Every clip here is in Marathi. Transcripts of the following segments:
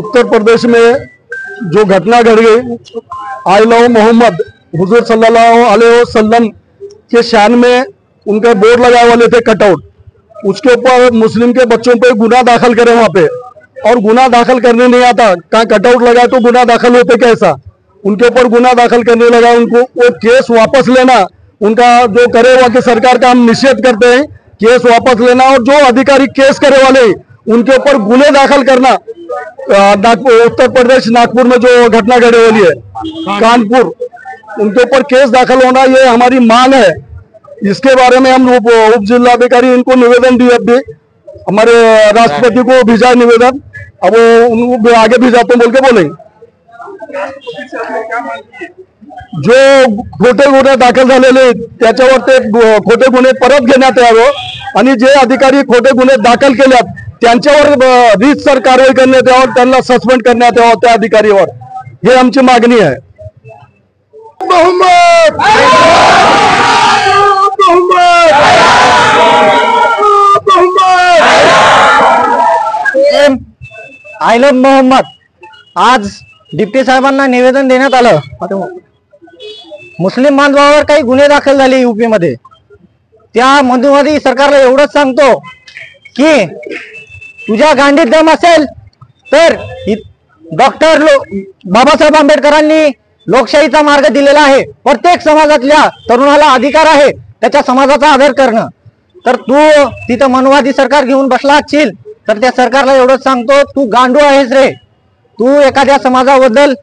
उत्तर प्रदेश में जो घटना घट गई, आई लव मोहम्मद हुजूर सल्लल्लाहु अलैहि वसल्लम के शान में उनका बोर्ड लगाए वाले थे कटआउट, उसके ऊपर मुस्लिम के बच्चों पे गुनाह दाखिल करे वहां पे, और गुनाह दाखिल करने नहीं आता, कहाँ कटआउट लगाए तो गुनाह दाखिल होते कैसा, उनके ऊपर गुनाह दाखिल करने लगा। उनको वो केस वापस लेना, उनका जो करे हुआ कि सरकार का हम निषेध करते हैं, केस वापस लेना, और जो अधिकारी केस करे वाले उनके ऊपर गुने दाखिल करना। उत्तर प्रदेश नागपुर में जो घटना घटी वाली है, कानपुर, उनके ऊपर केस दाखिल होना, ये हमारी मांग है। इसके बारे में हम उप जिलाधिकारी इनको निवेदन दिए, अभी हमारे राष्ट्रपति को भेजा निवेदन, अब उनको आगे भेजाते बोल के बोलेंगे। जो खोटे गुन्हे दाखल झालेले त्याच्यावर ते खोटे गुन्हे परत घेण्यात यावं आणि जे अधिकारी खोटे गुन्हे दाखल केल्यात त्यांच्यावर रीतसर कारवाई करण्यात यावं, त्यांना सस्पेंड करण्यात यावं त्या अधिकारीवर, हे आमची मागणी आहे। मोहम्मद आय लव्ह मोहम्मद आज डिप्टी साहेबांना निवेदन देण्यात आलं। मुस्लिम बांधवांवर काही गुन्हे दाखल झाले यूपी मध्ये, त्या मधुमधी सरकारला एवढंच सांगतो की तुझ्या गांडीत दम असेल तर डॉक्टर बाबासाहेब आंबेडकरांनी लोकशाहीचा मार्ग दिलेला आहे, प्रत्येक समाजातल्या तरुणाला अधिकार आहे त्याच्या समाजाचा आदर करणं। तर तू तिथं मनुवादी सरकार घेऊन बसला असशील तर त्या सरकारला एवढंच सांगतो, तू गांडू आहेस रे, तू एखाद्या समाजाबद्दल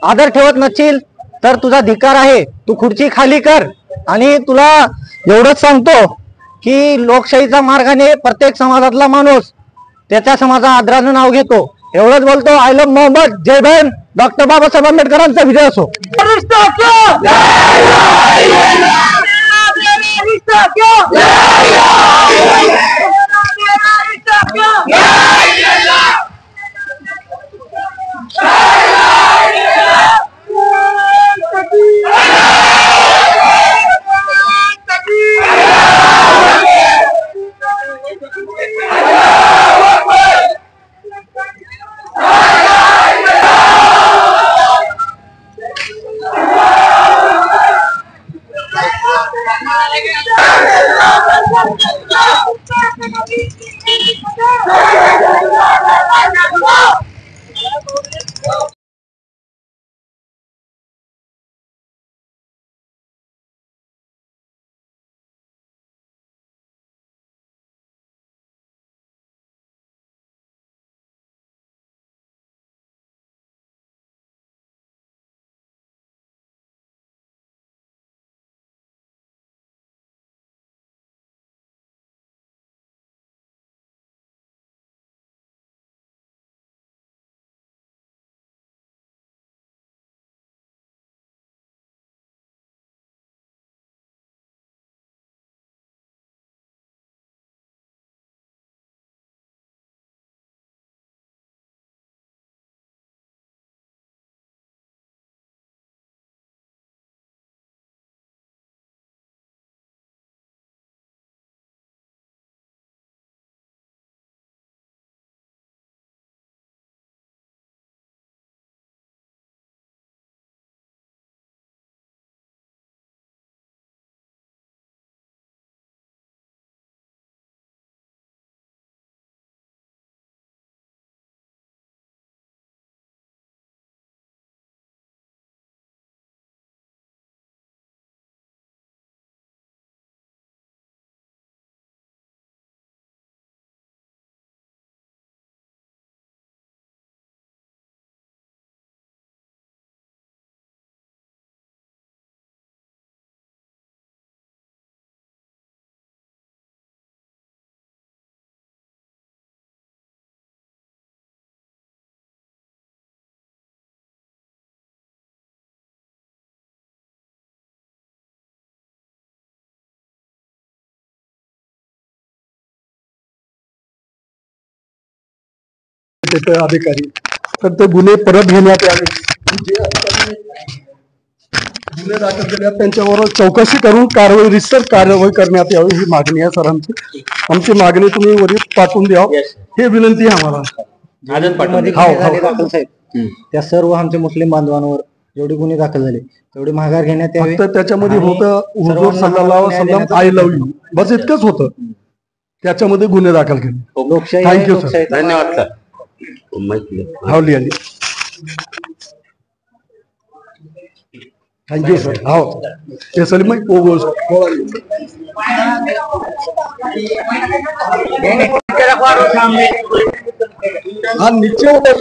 आदर ठेवत नसशील तर तुझा धिक्कार आहे, तू खुर्ची खाली कर। आणि तुला एवढंच सांगतो की लोकशाहीच्या मार्गाने प्रत्येक समाजातला माणूस त्याच्या समाजा आदरानं नाव घेतो। एवढंच बोलतो। I love Muhammad. जय भीम। डॉक्टर बाबासाहेब आंबेडकरांचा विजय असो। अधिकारी तर ते गुन्हे परत घेण्यात यावे, जे अधिकारी गुन्हे दाखल केल्यात त्यांच्यावर चौकशी करून कारवाई रीतसर कारवाई करण्यात यावी, ही मागणी आहे सर आमची मागणी तुम्ही वरील पाठवून द्यावं, हे विनंती आहे आम्हाला। आनंद पाठवले. मध्ये हाव, गुन्हे झाले हाव. दाखल साहेब, त्या सर्व आमच्या मुस्लिम बांधवांवर जेवढे गुन्हे दाखल झाले तेवढे माघार घेण्यात यावे. फक्त त्याच्यामध्ये आणि होतं हुजूर सर्वांना सल्लल्लाहु न्याय अलैहि वसल्लम देण्याचा आय लव्ह यू, बस इतकंच होतं. त्याच्यामध्ये गुन्हे दाखल केले. लोकशाही Thank आहे, you, sir. लोकशाहीचा धन्यवाद सर. माहिती हावली आली. Thank you sir. हो ते सलीम भाई, वो हाँ नीचे उतर